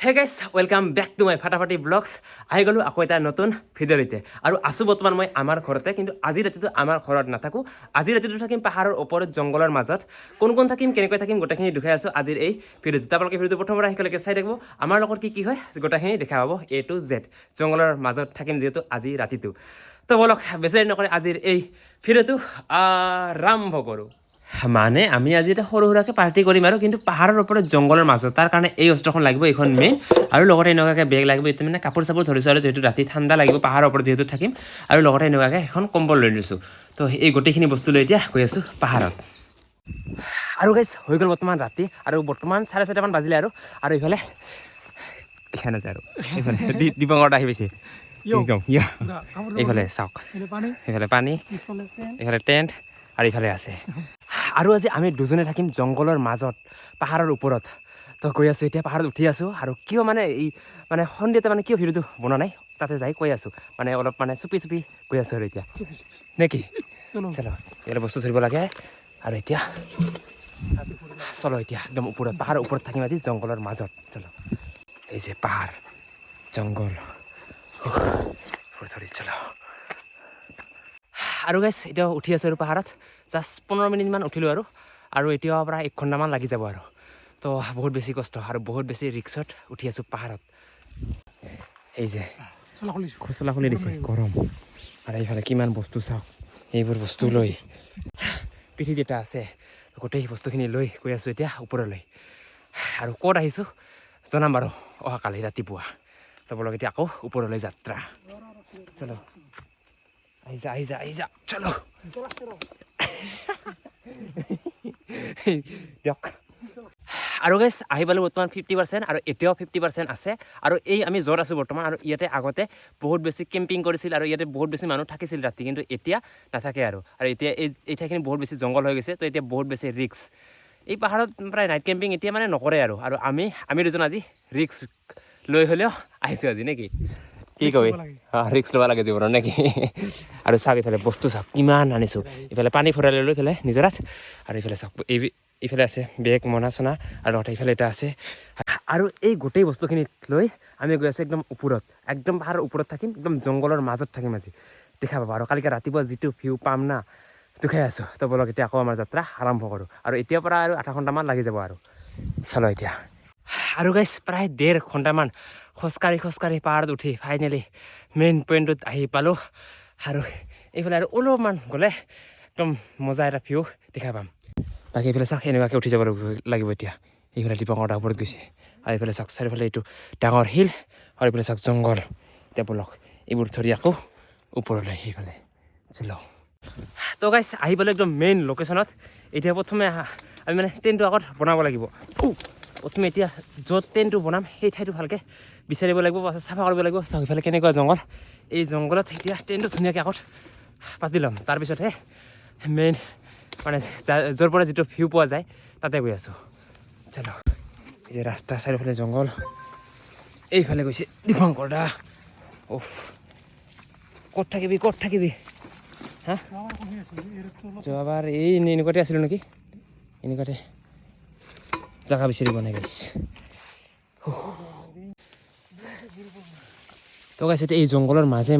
হে guys welcome back to my ফাটাফাটি blogs আহি গ'লোঁ আকৌ এটা নতুন ভিডিঅ'তে আৰু আছোঁ বৰ্তমান মই আমাৰ ঘৰতে কিন্তু আজি ৰাতিটো আমাৰ ঘৰত নাথাকোঁ আজি ৰাতিটো থাকিম পাহাৰৰ ওপৰত জংঘলৰ মাজত কোন থাকিম কেনেকৈ থাকিম গোটেইখিনি দেখাই আছোঁ আজিৰ এই ভিডিঅ'টোত আপোনালোকে ভিডিঅ'টো প্ৰথমবাৰ আহিলৈকে চাই থাকিব আমাৰ লগত কি হয় গোটেইখিনি দেখা পাব A to Z জংঘলৰ মাজত থাকিম যিহেতু আজি ৰাতিটো তো বলক বেছি দেৰি নকৰি আজিৰ এই ভিডিঅ'টো আৰম্ভ কৰোঁ মানে আমি আজি এটা সৰু সুৰাকৈ পাৰ্টি কৰিম আৰু কিন্তু পাহাৰৰ ওপৰত জংঘলৰ মাজত তাৰ কাৰণে এই অস্ত্ৰখন লাগিব এইখন মেইন আৰু লগতে এনেকুৱাকৈ বেগ লাগিব এইটো মানে কাপোৰ চাপোৰ ধৰিছোঁ আৰু যিহেতু ৰাতি ঠাণ্ডা লাগিব পাহাৰৰ ওপৰত যিহেতু থাকিম আৰু লগতে এনেকুৱাকৈ এখন কম্বল লৈ লৈছোঁ তো এই গোটেইখিনি বস্তু লৈ এতিয়া গৈ আছোঁ পাহাৰত আৰু গাইজ হৈ গ'ল বৰ্তমান ৰাতি আৰু বৰ্তমান 4:30মান বাজিলে আৰু এইফালে দেখা নাযায় আৰু এইফালে দীপঙ্কৰত আহি পাইছে এইফালে চাওক এইফালে পানী এইফালে টেণ্ট আৰু এইফালে আছে আৰু আজি আমি দুজনে থাকিম জংঘলৰ মাজত পাহাৰৰ ওপৰত তো গৈ আছোঁ এতিয়া পাহাৰত উঠি আছোঁ আৰু কিয় মানে এই মানে সন্ধিয়াতে মানে কিয় ভিডিঅ'টো বনোৱা নাই তাতে যাই কৈ আছোঁ মানে অলপ মানে চুপি গৈ আছোঁ আৰু এতিয়া নে কি চলো ইয়াতে বস্তু ধৰিব লাগে আৰু এতিয়া চলো এতিয়া একদম ওপৰত পাহাৰৰ ওপৰত থাকিম আজি জংঘলৰ মাজত চলো এই যে পাহাৰ জংঘল ধৰি চলো আৰু গাইজ এতিয়াও উঠি আছোঁ আৰু পাহাৰত জাষ্ট 15 মিনিটমান উঠিলোঁ আৰু এতিয়াও প্ৰায় 1 ঘণ্টামান লাগি যাব আৰু তো বহুত বেছি কষ্ট আৰু বহুত বেছি ৰিক্সত উঠি আছোঁ পাহাৰত এই যে খোচলা খুলি দিছে গৰম আৰু এইফালে কিমান বস্তু চাওক এইবোৰ বস্তু লৈ পিঠিত এটা আছে গোটেই বস্তুখিনি লৈ গৈ আছোঁ এতিয়া ওপৰলৈ আৰু ক'ত আহিছোঁ জনাম বাৰু অহাকালি ৰাতিপুৱা তো বলক এতিয়া আকৌ ওপৰলৈ যাত্ৰা চলো আহি যা চলো দিয়ক আৰু গাইজ আহি পালোঁ বৰ্তমান 50% আৰু এতিয়াও 50% আছে আৰু এই আমি য'ত আছোঁ বৰ্তমান আৰু ইয়াতে আগতে বহুত বেছি কেম্পিং কৰিছিল আৰু ইয়াতে বহুত বেছি মানুহ থাকিছিল ৰাতি কিন্তু এতিয়া নাথাকে আৰু এতিয়া এই ঠাইখিনি বহুত বেছি জংঘল হৈ গৈছে তো এতিয়া বহুত বেছি ৰিক্স এই পাহাৰত প্ৰায় নাইট কেম্পিং এতিয়া মানে নকৰে আৰু আমি দুজন আজি ৰিক্স লৈ হ'লেও আহিছোঁ আজি নেকি কি কবি ৰিক্স ল'ব লাগে জীৱনত নেকি আৰু চাওক ইফালে বস্তু চাওক কিমান আনিছোঁ ইফালে পানী ভৰাই লৈ ইফালে নিজৰাত আৰু ইফালে চাওক ইফালে আছে বেগ মনা চনা আৰু ইফালে এটা আছে আৰু এই গোটেই বস্তুখিনি লৈ আমি গৈ আছোঁ একদম ওপৰত একদম পাহাৰৰ ওপৰত থাকিম একদম জংঘলৰ মাজত থাকিম আজি দেখা পাবা আৰু কালিকৈ ৰাতিপুৱা যিটো ভিউ পাম না দেখাই আছোঁ তো বলক এতিয়া আকৌ আমাৰ যাত্ৰা আৰম্ভ কৰোঁ আৰু এতিয়াৰ পৰা আৰু 8 ঘণ্টামান লাগি যাব আৰু চলো এতিয়া আৰু গাইজ প্ৰায় 1.5 ঘণ্টামান খোজকাঢ়ি পাহাৰত উঠি ফাইনেলি মেইন পইণ্টত আহি পালোঁ আৰু এইফালে আৰু অলপমান গ'লে একদম মজা এটা ভিউ দেখা পাম বাকী এইফালে চাওক এনেকুৱাকৈ উঠি যাব লাগিব এতিয়া এইফালে দীপঙ্কৰৰ ওপৰত গৈছে আৰু এইফালে চাওক চাৰিওফালে এইটো ডাঙৰ শিল আৰু এইফালে চাওক জংঘল এতিয়া বলক এইবোৰ ধৰি আকৌ ওপৰলৈ সেইফালে চলো তো গাইজ আহি পালোঁ একদম মেইন লোকেশ্যনত এতিয়া প্ৰথমে আমি মানে টেণ্টটো আগত বনাব লাগিব প্ৰথমে এতিয়া য'ত টেণ্টটো বনাম সেই ঠাইটো ভালকৈ বিচাৰিব লাগিব পাছত চাফা কৰিব লাগিব চাওক ইফালে কেনেকুৱা জংঘল এই জংঘলত এতিয়া টেণ্টটো ধুনীয়াকৈ আগত পাতি ল'ম তাৰপিছতহে মেইন মানে য'ৰ পৰা যিটো ভিউ পোৱা যায় তাতে গৈ আছোঁ চলো এই যে ৰাস্তা চাৰিওফালে জংঘল এইফালে গৈছে দীপঙ্কৰ দা ক'ত থাকিবি হা যোৱাবাৰ এই এনেকুৱাতে আছিলোঁ নেকি এনেকুৱাতে জাগা বিচাৰি বনাই গৈছে তো গাইছে এই জংঘলৰ মাজে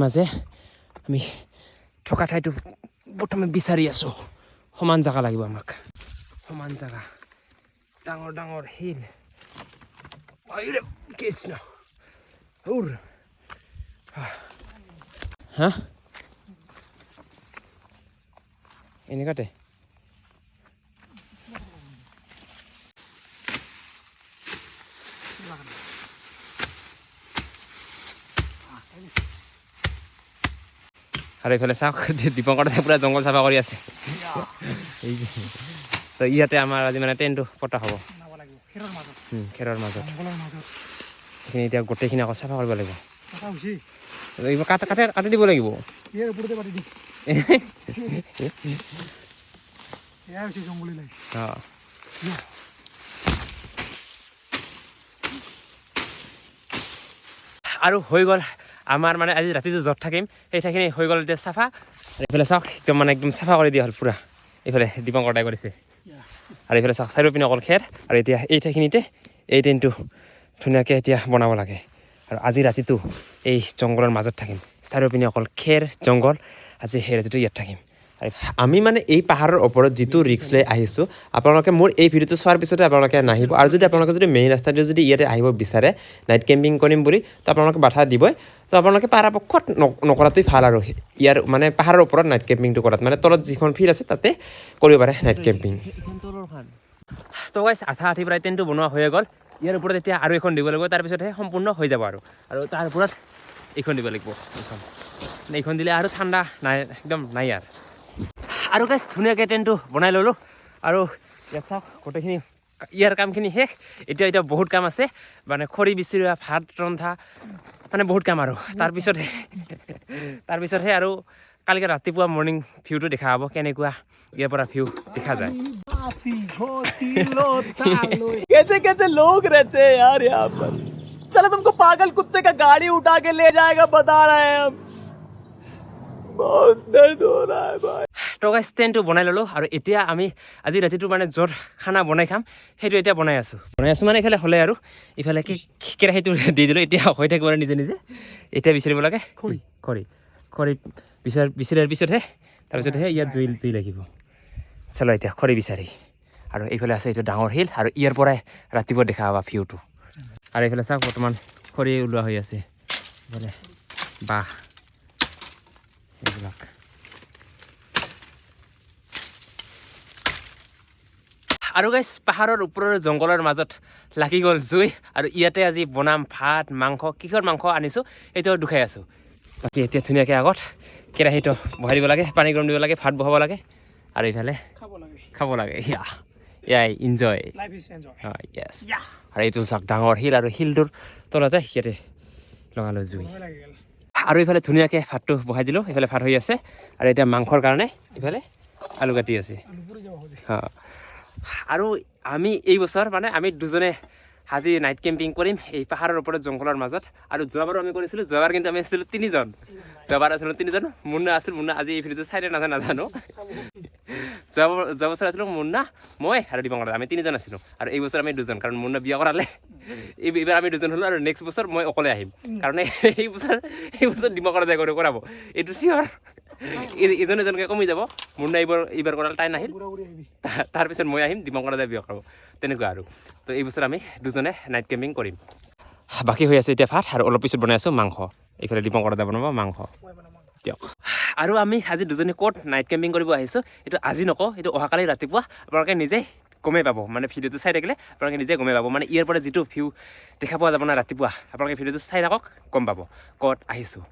আমি থকা ঠাইটো প্ৰথমে বিচাৰি আছোঁ সমান জাগা লাগিব আমাক সমান জাগা ডাঙৰ শিল হা এনেকুৱাতে আৰু এইফালে চাওক দীপঙ্কৰ পূৰা জংঘল চাফা কৰি আছে তো ইয়াতে আমাৰ আজি মানে টেণ্টটো পতা হ'ব খেৰৰ মাজত সেইখিনি এতিয়া গোটেইখিনি আকৌ চাফা কৰিব লাগিব এইবোৰ কাটি দিব লাগিব আৰু হৈ গ'ল আমাৰ মানে আজি ৰাতিটো য'ত থাকিম সেই ঠাইখিনি হৈ গ'ল এতিয়া চাফা এইফালে চাওক একদম চাফা কৰি দিয়া হ'ল পূৰা এইফালে দীপঙ্কৰ দাই কৰিছে আৰু এইফালে চাওক চাৰিওপিনে অকল খেৰ আৰু এতিয়া এই ঠাইখিনিতে এই টেণ্টটো ধুনীয়াকৈ এতিয়া বনাব লাগে আৰু আজি ৰাতিটো এই জংঘলৰ মাজত থাকিম চাৰিওপিনে অকল খেৰ জংঘল আজি সেই ৰাতিটো ইয়াত থাকিম আমি মানে এই পাহাৰৰ ওপৰত যিটো ৰিক্স লৈ আহিছোঁ আপোনালোকে মোৰ এই ভিডিঅ'টো চোৱাৰ পিছতে আপোনালোকে নাহিব আৰু যদি আপোনালোকে যদি মেইন ৰাস্তাটো যদি ইয়াতে আহিব বিচাৰে নাইট কেম্পিং কৰিম বুলি তো আপোনালোকে বাধা দিবই তো আপোনালোকে পৰাপক্ষত নকৰাটোৱেই ভাল আৰু ইয়াৰ মানে পাহাৰৰ ওপৰত নাইট কেম্পিংটো কৰাত মানে তলত যিখন ফিল্ড আছে তাতে কৰিব পাৰে নাইট কেম্পিং তো গাইছ আধা আধি প্ৰায় টেণ্টটো বনোৱা হৈ গ'ল ইয়াৰ ওপৰত এতিয়া আৰু এখন দিব লাগিব তাৰপিছতহে সম্পূৰ্ণ হৈ যাব আৰু তাৰ ওপৰত এইখন দিব লাগিব এইখন দিলে আৰু ঠাণ্ডা নাই একদম নাই আৰু গাইছ ধুনীয়াকৈ টেণ্টটো বনাই ল'লোঁ আৰু ইয়াত চাওক গোটেইখিনি ইয়াৰ কামখিনি শেষ এতিয়া বহুত কাম আছে মানে খৰি বিচৰা ভাত ৰন্ধা মানে বহুত কাম আৰু তাৰপিছতহে আৰু কালিকে ৰাতিপুৱা মৰ্ণিং ভিউটো দেখা হ'ব কেনেকুৱা ইয়াৰ পৰা ভিউ দেখা যায় कैसे कैसे लोग रहते हैं यार यहाँ पर चलो तुमको पागल कुत्ते का गाड़ी उठा के ले जाएगा बता रहे हैं हम बहुत दर्द हो रहा है भाई তো গাইছ টেণ্টটো বনাই ল'লোঁ আৰু এতিয়া আমি আজি ৰাতিটো মানে য'ত খানা বনাই খাম সেইটো এতিয়া বনাই আছোঁ মানে এইফালে হ'লে আৰু ইফালে কি কেৰাহীটো দি দিলোঁ এতিয়া হৈ থাকিব আৰু নিজে নিজে এতিয়া বিচাৰিব লাগে খৰি বিচাৰাৰ পিছতহে তাৰপিছতহে ইয়াত জুই লাগিব চলো এতিয়া খৰি বিচাৰি আৰু এইফালে আছে এইটো ডাঙৰ শিল আৰু ইয়াৰ পৰাই ৰাতিপুৱা দেখা পাবা ভিউটো আৰু এইফালে চাওক বৰ্তমান খৰি ওলোৱা হৈ আছে এইফালে বাঁহ এইবিলাক আৰু গাইছ পাহাৰৰ ওপৰৰ জংঘলৰ মাজত লাগি গ'ল জুই আৰু ইয়াতে আজি বনাম ভাত মাংস কিহৰ মাংস আনিছোঁ সেইটো দুখাই আছোঁ বাকী এতিয়া ধুনীয়াকৈ আগত কেৰাহীটো বহাই দিব লাগে পানী গৰম দিব লাগে ভাত বহাব লাগে আৰু এইফালে খাব লাগে এনজয় য়েছ আৰু এইটো চাওক ডাঙৰ শিল আৰু শিলটোৰ তলতে ইয়াতে লগালোঁ জুই আৰু এইফালে ধুনীয়াকৈ ভাতটো বহাই দিলোঁ এইফালে ভাত হৈ আছে আৰু এতিয়া মাংসৰ কাৰণে এইফালে আলু কাটি আছে আৰু আমি এই বছৰ মানে আমি দুজনে আজি নাইট কেম্পিং কৰিম এই পাহাৰৰ ওপৰত জংঘলৰ মাজত আৰু যোৱাবাৰো আমি কৰিছিলোঁ যোৱাবাৰ কিন্তু আমি আছিলোঁ তিনিজন মুন্না আছিল মুন্না আজি এই ভিডিঅ'টো চাই নাজানো যোৱা বছৰ আছিলোঁ মুন্না মই আৰু দীপংকৰ আমি তিনিজন আছিলোঁ আৰু এই বছৰ আমি দুজন কাৰণ মুন্না বিয়া কৰালে এইবাৰ আমি দুজন হ'লোঁ আৰু নেক্সট বছৰ মই অকলে আহিম কাৰণ এই বছৰ দীপংকৰ দাই কৰাব এইটো চিয়ৰ এজনকৈ কমি যাব মুন্না এইবাৰ কৰালে তাই নাহিল তাৰপিছত মই আহিম দীপংকৰ দাই বিয়া কৰাব তেনেকুৱা আৰু তো এই বছৰ আমি দুজনে নাইট কেম্পিং কৰিম বাকী হৈ আছে এতিয়া ভাত আৰু অলপ পিছত বনাই আছোঁ মাংস এইফালে দীপংকৰ দা বনাব মাংস দিয়ক আৰু আমি আজি দুজনে ক'ত নাইট কেম্পিং কৰিব আহিছোঁ এইটো আজি নকওঁ এইটো অহাকালি ৰাতিপুৱা আপোনালোকে নিজেই গমেই পাব মানে ভিডিঅ'টো চাই থাকিলে আপোনালোকে নিজে গমেই পাব মানে ইয়াৰ পৰা যিটো ভিউ দেখা পোৱা যাব না ৰাতিপুৱা আপোনালোকে ভিডিঅ'টো চাই থাকক গম পাব ক'ত আহিছোঁ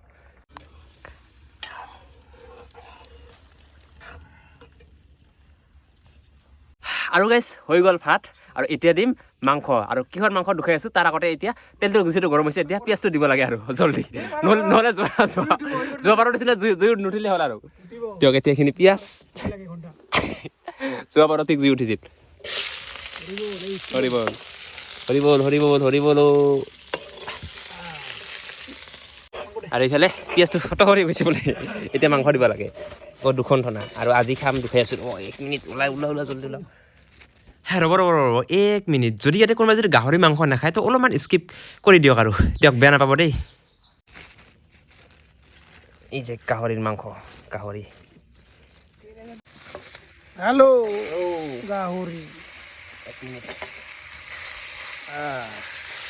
আৰু গাইছ হৈ গ'ল ভাত আৰু এতিয়া দিম মাংস আৰু কিহৰ মাংস দুখাই আছোঁ তাৰ আগতে এতিয়া তেলটো যিটো গৰম হৈছে এতিয়া পিঁয়াজটো দিব লাগে আৰু জলদি নহ'লে যোৱাবাৰো দিছিলে জুই নুঠিলে হ'ল আৰু দিয়ক এতিয়া এইখিনি পিঁয়াজ যোৱাবাৰো ঠিক জুই উঠিছিল হৰিবল আৰু এইফালে পিঁয়াজটো ফটো কৰি গৈছে বোলে এতিয়া মাংস দিব লাগে দুখন থনা আৰু আজি খাম দুখাই আছোঁ 1 মিনিট ওলাই জলদি ওলাও ৰ'ব 1 মিনিট যদি ইয়াতে কোনোবাই যদি গাহৰি মাংস নাখায় তো অলপমান স্কিপ কৰি দিয়ক আৰু দিয়ক বেয়া নাপাব দেই এই যে গাহৰিৰ মাংস हेलो गाहरी 1 মিনিট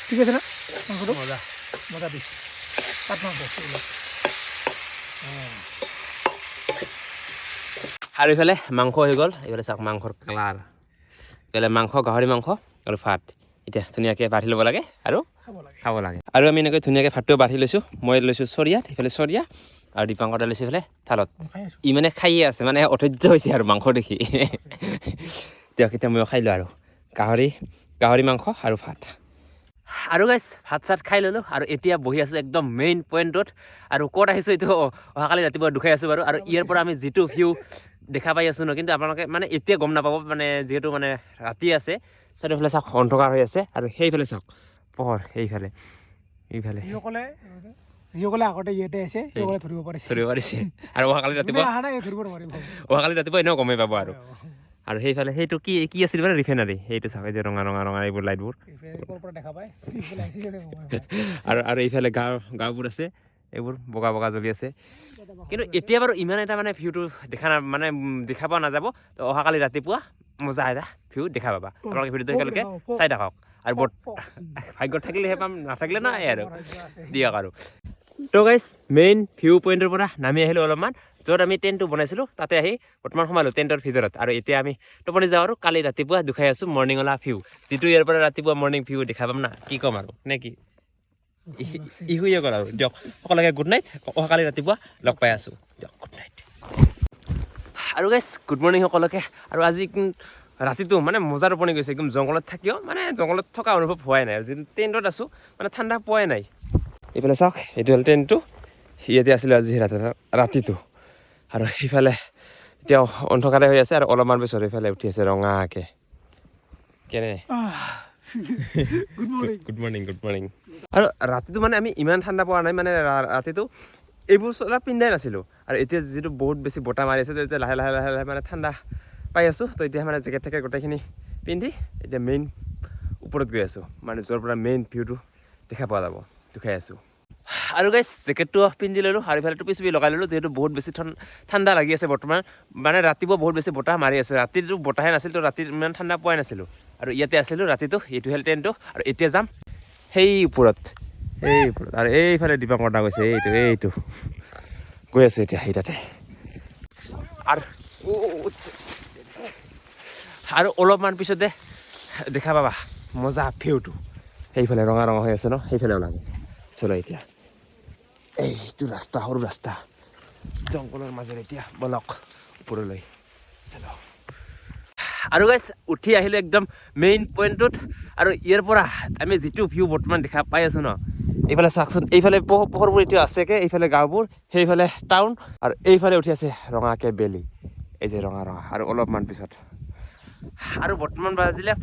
ঠিক আছে না মাংসটো মজা দিছ কাট মাংস আৰু এইফালে মাংস হৈ গ'ল এইফালে চাওক মাংসৰ কালাৰ এইফালে গাহৰি মাংস আৰু ভাত এতিয়া ধুনীয়াকৈ বাঢ়ি ল'ব লাগে আৰু খাব লাগে আৰু আমি এনেকৈ ধুনীয়াকৈ ভাতটো বাঢ়ি লৈছোঁ মই লৈছোঁ চৰিয়াত এইফালে চৰিয়া আৰু দীপাংকৰ দা লৈছোঁ এইফালে থালত ই মানে খায়ে আছে মানে অধৈৰ্য হৈছে আৰু মাংস দেখি দিয়ক এতিয়া ময়ো খাই লওঁ আৰু গাহৰি মাংস আৰু ভাত আৰু গাইছ ভাত চাত খাই ল'লোঁ আৰু এতিয়া বহি আছোঁ একদম মেইন পইণ্টত আৰু ক'ত আহিছোঁ এইটো অহাকালি ৰাতিপুৱা দুখাই আছোঁ বাৰু আৰু ইয়াৰ পৰা আমি যিটো ভিউ দেখা পাই আছোঁ ন কিন্তু আপোনালোকে মানে এতিয়া গম নাপাব মানে যিহেতু মানে ৰাতি আছে চাৰিওফালে চাওক অন্ধকাৰ হৈ আছে আৰু সেইফালে চাওক পোহৰ এইফালে যিসকলে আগতে ইয়াতে আছে সেইসকলে ধৰিব পাৰিছে আৰু অহাকালি ৰাতিপুৱা এনেও গমেই পাব আৰু সেইফালে সেইটো কি কি আছিল বাৰু ৰিফাইনাৰী সেইটো চাওক যে ৰঙা ৰঙা ৰঙা এইবোৰ লাইটবোৰ আৰু এইফালে গাঁওবোৰ আছে এইবোৰ বগা বগা জ্বলি আছে কিন্তু এতিয়া বাৰু ইমান এটা মানে ভিউটো দেখা পোৱা নাযাব তো অহাকালি ৰাতিপুৱা মজা এটা ভিউ দেখা পাবা আপোনালোকে ভিডিঅ'টো একেলগে চাই থাকক আৰু ভাগ্যত থাকিলেহে পাম নাথাকিলে নাই আৰু দিয়ক আৰু তো গাইজ মেইন ভিউ পইণ্টৰ পৰা নামি আহিলোঁ অলপমান য'ত আমি টেণ্টটো বনাইছিলোঁ তাতে আহি বৰ্তমান সোমালোঁ টেণ্টৰ ভিতৰত আৰু এতিয়া আমি টোপনি যাওঁ আৰু কালি ৰাতিপুৱা দুখাই আছোঁ মৰ্ণিঙলা ভিউ যিটো ইয়াৰ পৰা ৰাতিপুৱা মৰ্ণিং ভিউ দেখা পাম না কি ক'ম আৰু নে কি ইহুয়ে কৰা আৰু দিয়ক সকলোকে গুড নাইট অহাকালি ৰাতিপুৱা লগ পাই আছোঁ দিয়ক গুড নাইট আৰু গাইজ গুড মৰ্ণিং সকলোকে আৰু আজি ৰাতিটো মানে মজা টোপনি গৈছে একদম জংঘলত থাকিও মানে জংঘলত থকা অনুভৱ হোৱাই নাই আৰু যিটো টেণ্টত আছোঁ মানে ঠাণ্ডা পোৱাই নাই এইফালে চাওক এইটো হ'ল টেণ্টটো ইয়াতে আছিলোঁ আজি ৰাতিটো আৰু সেইফালে এতিয়া অন্ধকাৰে হৈ আছে আৰু অলপমান পিছত এইফালে উঠি আছে ৰঙাকৈ কেনে গুড মৰ্ণিং আৰু ৰাতিটো মানে আমি ইমান ঠাণ্ডা পোৱা নাই মানে ৰাতিটো এইবোৰ চলা পিন্ধাই নাছিলোঁ আৰু এতিয়া যিটো বহুত বেছি বতাহ মাৰি আছে তো এতিয়া লাহে লাহে লাহে লাহে মানে ঠাণ্ডা পাই আছোঁ তো এতিয়া মানে জেকেট থাকে গোটেইখিনি পিন্ধি এতিয়া মেইন ওপৰত গৈ আছোঁ মানে য'ৰ পৰা মেইন ভিউটো দেখা পোৱা যাব দেখাই আছোঁ আৰু গাইজ জেকেটটো পিন্ধি ল'লোঁ আৰু ইফালে টুপি চুপি লগাই ল'লোঁ যিহেতু বহুত বেছি ঠাণ্ডা লাগি আছে বৰ্তমান মানে ৰাতিপুৱা বহুত বেছি বতাহ মাৰি আছে ৰাতিটো বতাহে নাছিল তো ৰাতি ইমান ঠাণ্ডা পোৱাই নাছিলোঁ আৰু ইয়াতে আছিলোঁ ৰাতিটো এইটো হ'ল টেণ্টটো আৰু এতিয়া যাম সেই ওপৰত আৰু এইফালে দীপাংকৰ দা গৈছে এইটো গৈ আছোঁ এতিয়া সেই তাতে আৰু অলপমান পিছতে দেখা পাবা মজা ভিউটো সেইফালে ৰঙা ৰঙা হৈ আছে ন সেইফালে ওলাব চলো এতিয়া এইটো ৰাস্তা সৰু ৰাস্তা জংঘলৰ মাজেৰে এতিয়া বলক ওপৰলৈ চলো আৰু গাইজ উঠি আহিলোঁ একদম মেইন পইণ্টটোত আৰু ইয়াৰ পৰা আমি যিটো ভিউ বৰ্তমান দেখা পাই আছোঁ ন এইফালে চাওকচোন এইফালে পোহৰবোৰ এতিয়া আছেগে এইফালে গাঁওবোৰ সেইফালে টাউন আৰু এইফালে উঠি আছে ৰঙাকৈ বেলি এই যে ৰঙা আৰু অলপমান পিছত আৰু বৰ্তমান বাজিলে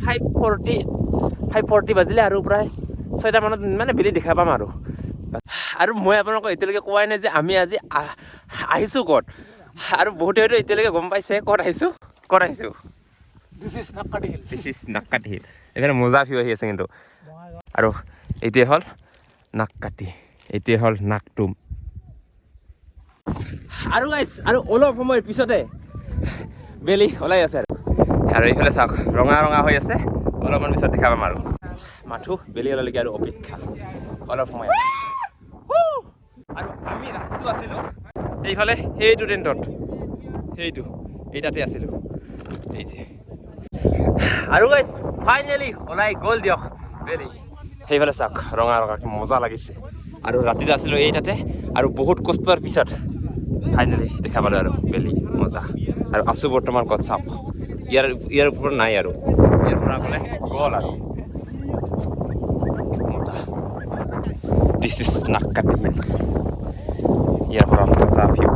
5:40 বাজিলে আৰু প্ৰায় 6টা মানত মানে বেলি দেখা পাম আৰু মই আপোনালোকক এতিয়ালৈকে কোৱাই নাই যে আমি আজি আহিছোঁ ক'ত আৰু বহুতে হয়তো এতিয়ালৈকে গম পাইছে ক'ত আহিছোঁ This is নাক্কাটি হিল এইফালে মজা ভিউ আহি আছে কিন্তু আৰু এইটোৱে হ'ল নাক্কাটি এইটোৱে হ'ল নাকটুম আৰু গাইজ আৰু অলপ সময়ৰ পিছতে বেলি ওলাই আছে আৰু এইফালে চাওক ৰঙা হৈ আছে অলপমান পিছত দেখা পাম আৰু মাথো বেলি ওলালৈকে আৰু অপেক্ষা অলপ সময় আৰু আমি ৰাতিটো আছিলোঁ এইফালে সেইটো টেণ্টত এই তাতে আছিলোঁ এই যে আৰু গাইজ ফাইনেলি ওলাই গ'ল দিয়ক বেলি সেইফালে চাওক ৰঙা মজা লাগিছে আৰু ৰাতিটো আছিলোঁ এই তাতে আৰু বহুত কষ্টৰ পিছত ফাইনেলি দেখা পালোঁ আৰু বেলি মজা আৰু আছোঁ বৰ্তমান ক'ত চাওক ইয়াৰ ওপৰত নাই আৰু ইয়াৰ পৰা গ'লে গ'ল আৰু মজা দিছ ইজ নাক্কাটি হিলছ ইয়াৰ পৰা মজা ভিউ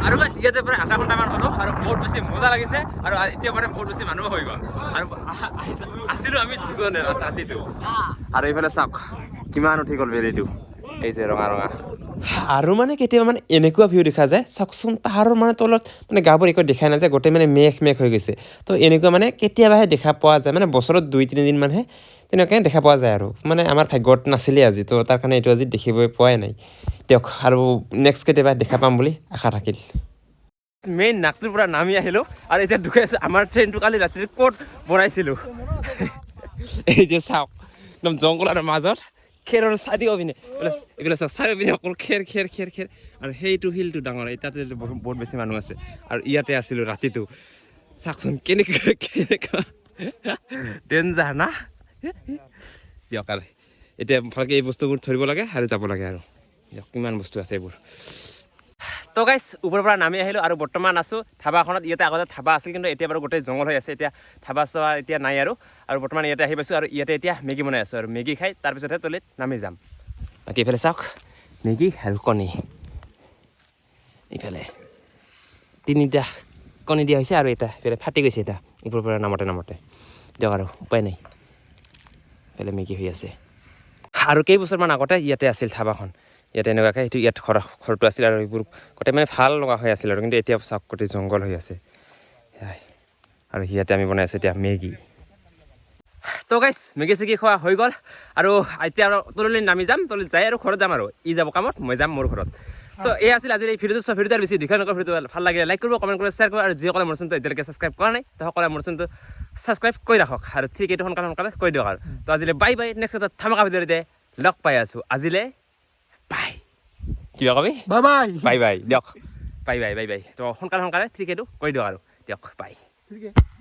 আৰু গাইজ ইয়াতে প্ৰায় আধা ঘণ্টামান হ'লোঁ আৰু বহুত বেছি মজা লাগিছে আৰু এতিয়া মানে বহুত বেছি মানুহ হৈ গ'ল আৰু আছিলোঁ আমি দুজনে ৰাতিটো আৰু এইফালে চাওক কিমান উঠি গ'ল বেলিটো এই যে ৰঙা আৰু মানে কেতিয়াবা মানে এনেকুৱা ভিউ দেখা যায় চাওকচোন পাহাৰৰ মানে তলত মানে গাঁওবোৰ একো দেখাই নাযায় গোটেই মানে মেঘ হৈ গৈছে তো এনেকুৱা মানে কেতিয়াবাহে দেখা পোৱা যায় মানে বছৰত 2-3 দিনমানহে তেনেকৈ দেখা পোৱা যায় আৰু মানে আমাৰ ভাগ্যত নাছিলে আজি তো তাৰ কাৰণে এইটো আজি দেখিবই পোৱাই নাই দিয়ক আৰু নেক্সট কেতিয়াবা দেখা পাম বুলি আশা থাকিল মেইন নাকটোৰ পৰা নামি আহিলোঁ আৰু এতিয়া দুখাই আছোঁ আমাৰ ট্ৰেইনটো কালি ৰাতিটো ক'ত বনাইছিলোঁ এই যে চাওক একদম জংঘলৰ মাজত খেৰৰ চাৰিও পিনে এইবিলাক চাওক চাৰিও পিনে অকল খেৰ আৰু সেইটো শিলটো ডাঙৰ তাতে বহুত বেছি মানুহ আছে আৰু ইয়াতে আছিলোঁ ৰাতিটো চাওকচোন কেনেকুৱা ডেঞ্জাৰ না দিয়ক আৰু এতিয়া ভালকৈ এই বস্তুবোৰ ধৰিব লাগে আৰু যাব লাগে আৰু দিয়ক কিমান বস্তু আছে এইবোৰ তো গাইজ ওপৰৰ পৰা নামি আহিলোঁ আৰু বৰ্তমান আছোঁ ধাবাখনত ইয়াতে আগতে ধাবা আছিল কিন্তু এতিয়া বাৰু গোটেই জংঘল হৈ আছে এতিয়া ধাবা চোৱা এতিয়া নাই আৰু বৰ্তমান ইয়াতে আহি পাইছোঁ আৰু ইয়াতে এতিয়া মেগী বনাই আছোঁ আৰু মেগী খাই তাৰপিছতহে তলিত নামি যাম বাকী এইফালে চাওক মেগী আৰু কণী এইফালে 3টা কণী দিয়া হৈছে আৰু এটা এইফালে ফাটি গৈছে এটা ওপৰৰ পৰা নামতে দিয়ক আৰু উপায় নাই এইফালে মেগী হৈ আছে আৰু কেইবছৰমান আগতে ইয়াতে আছিল ধাবাখন ইয়াতে এনেকুৱাকৈ সেইটো ইয়াত ঘৰটো আছিল আৰু এইবোৰ গোটেই মানে ভাল লগা হৈ আছিল আৰু কিন্তু এতিয়া চাওক গোটেই জংঘল হৈ আছে আৰু ইয়াতে আমি বনাই আছোঁ এতিয়া মেগী তো গাইছ মেগী চেগী খোৱা হৈ গ'ল আৰু এতিয়া আৰু তললৈ নামি যাম তললৈ যাই আৰু ঘৰত যাম আৰু ই যাব কামত মই যাম মোৰ ঘৰত তো এই আছিল আজিৰ এই ভিডিঅ'টো চব ভিডিঅ'টো আৰু বেছি দীঘল নকৰা ভিডিঅ'টো ভাল লাগিলে লাইক কৰিব কমেণ্ট কৰিব শ্বেয়াৰ কৰিব আৰু যিসকলে মোৰ চেনেলটো এতিয়ালৈকে ছাবস্ক্ৰাইব কৰা নাই তো সকলোৱে মোৰ চেনেলটো ছাবস্ক্ৰাইব কৰি ৰাখক আৰু ঠিক এইটো সোনকালে কৰি দিয়ক আৰু তো আজিলৈ বাই বাই নেক্সট এটা ধামাকা ভিডিঅ'তে লগ পাই আছোঁ আজিলৈ বাই কিবা কবি बाय बाय বাই বাই দিয়ক বাই বাই তো সোনকালে ঠিক এইটো কৰি দিয়ক আৰু দিয়ক বাই ठीक है